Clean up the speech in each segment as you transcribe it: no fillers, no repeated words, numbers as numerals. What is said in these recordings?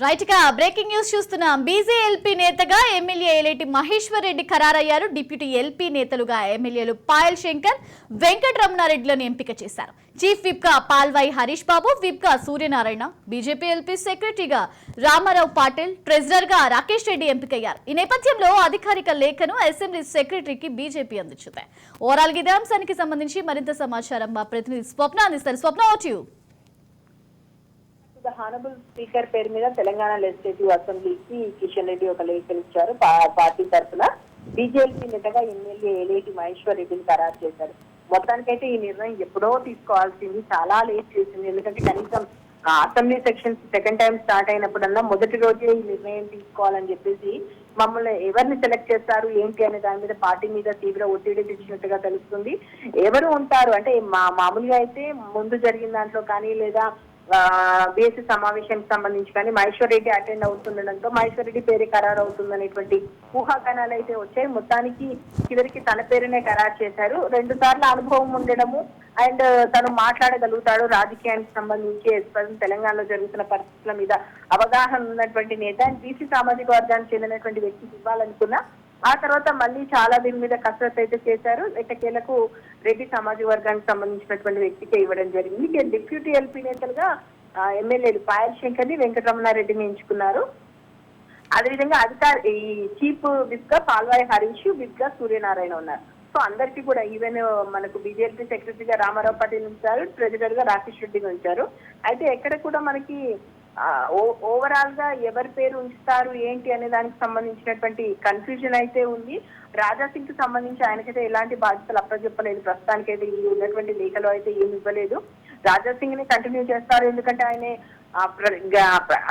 Right గా breaking news చూస్తున్నాం. BJ LP నేతగా ఎమ్మెల్యే ఏలేటి మహేశ్వర్ రెడ్డి ఖరారయ్యారు. డిప్యూటీ ఎల్పీ నేతలుగా ఎమ్మెల్యేలు పాయల్ శంకర్, వెంకటరమణారెడ్డిలను ఎంపిక చేశారు. చీఫ్ విప్ గా పాల్వాయి హరీష్ బాబు, విప్ గా సూర్యనారాయణ, బీజేపీ ఎల్పీ సెక్రటరీగా రామారావు పాటిల్, ట్రెజరర్ గా రాకేష్ రెడ్డి ఎంపికయ్యారు. ఈ నేపథ్యంలో అధికారిక లేఖను అసెంబ్లీ సెక్రటరీకి బీజేపీ అందించింది. ఓవరాల్ ఇదే అంశానికి సంబంధించి మరింత సమాచారం మా ప్రతినిధి స్వప్న అందిస్తారు. Swapna, over to you. Honourable speaker పేరు మీద తెలంగాణ లెజిస్లేటివ్ అసెంబ్లీకి కిషన్ రెడ్డి ఒక లేఖలు ఇచ్చారు. పార్టీ తరఫున బీజేపీ నేతగా ఎమ్మెల్యే ఏలేటి మహేశ్వర్ రెడ్డిని ఖరారు చేశారు. మొత్తానికైతే ఈ నిర్ణయం ఎప్పుడో తీసుకోవాల్సింది, చాలా లేట్ చేసింది. ఎందుకంటే కనీసం assembly sessions second time start అయినప్పుడల్లా మొదటి రోజే ఈ నిర్ణయం తీసుకోవాలని చెప్పేసి మమ్మల్ని ఎవరిని సెలెక్ట్ చేస్తారు ఏంటి అనే దాని మీద పార్టీ మీద తీవ్ర ఒత్తిడి తెచ్చినట్టుగా తెలుస్తుంది. ఎవరు ఉంటారు అంటే మామూలుగా అయితే ముందు జరిగిన దాంట్లో కానీ లేదా బీఎస్సీ సమావేశానికి సంబంధించి కానీ మహేశ్వర్ రెడ్డి అటెండ్ అవుతుండడంతో మహేశ్వర్ రెడ్డి పేరే ఖరారు అవుతుందనేటువంటి ఊహాగానాలు అయితే వచ్చాయి. మొత్తానికి చివరికి తన పేరునే ఖరారు చేశారు. 2 సార్లు అనుభవం ఉండడము అండ్ తను మాట్లాడగలుగుతాడు రాజకీయానికి సంబంధించి, తెలంగాణలో జరుగుతున్న పరిస్థితుల మీద అవగాహన ఉన్నటువంటి నేత అండ్ బీసీ సామాజిక వర్గానికి చెందినటువంటి వ్యక్తికి ఇవ్వాలనుకున్నా ఆ తర్వాత మళ్ళీ చాలా దీని మీద కసరత్తు అయితే చేశారు. ఎట్టకేలకు రెడ్డి సామాజిక వర్గానికి సంబంధించినటువంటి వ్యక్తికే ఇవ్వడం జరిగింది. డిప్యూటీ ఎల్పీ నేతలుగా ఎమ్మెల్యేలు పాయల్ శంకర్ని, వెంకటరమణారెడ్డిని ఎంచుకున్నారు. అదేవిధంగా ఈ చీఫ్ విప్ గా పాల్వాయి హరీష్, విప్ గా సూర్యనారాయణ ఉన్నారు. సో అందరికీ కూడా ఈవెన్ మనకు బీజేపీ సెక్రటరీగా రామారావు పాటిల్ ఉంచారు, ట్రెజరర్ గా రాకేష్ రెడ్డిని ఉంచారు. అయితే ఎక్కడ కూడా మనకి ఓవరాల్ గా ఎవరి పేరు ఉంచుతారు ఏంటి అనే దానికి సంబంధించినటువంటి కన్ఫ్యూజన్ అయితే ఉంది. రాజాసింగ్ కి సంబంధించి ఆయనకైతే ఎలాంటి బాధ్యతలు అప్పచెప్పలేదు. ప్రస్తుతానికైతే ఈ ఉన్నటువంటి లేఖలో అయితే ఏమి ఇవ్వలేదు. రాజాసింగ్ ని కంటిన్యూ చేస్తారు, ఎందుకంటే ఆయన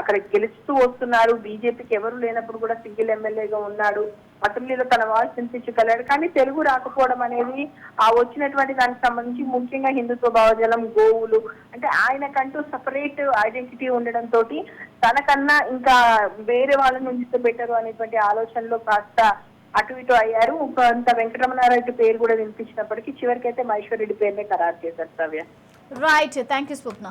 అక్కడ గెలుస్తూ వస్తున్నారు. బీజేపీకి ఎవరు లేనప్పుడు కూడా సింగిల్ ఎమ్మెల్యేగా ఉన్నాడు. అసెంబ్లీలో తన వాయిస్ వినిపించగలడు. కానీ తెలుగు రాకపోవడం అనేది వచ్చినటువంటి దానికి సంబంధించి ముఖ్యంగా హిందుత్వ భావజాలం, గోవులు అంటే ఆయనకంటూ సపరేట్ ఐడెంటిటీ ఉండడంతో తనకన్నా ఇంకా వేరే వాళ్ళ నుంచి బెటరు అనేటువంటి ఆలోచనలో కాస్త అటు ఇటు అయ్యారు. కొంత వెంకటరమణారెడ్డి పేరు కూడా వినిపించినప్పటికీ చివరికైతే మహేశ్వర్ రెడ్డి పేరునే ఖరారు చేశారు. సవ్య. Right, thank you Swapna.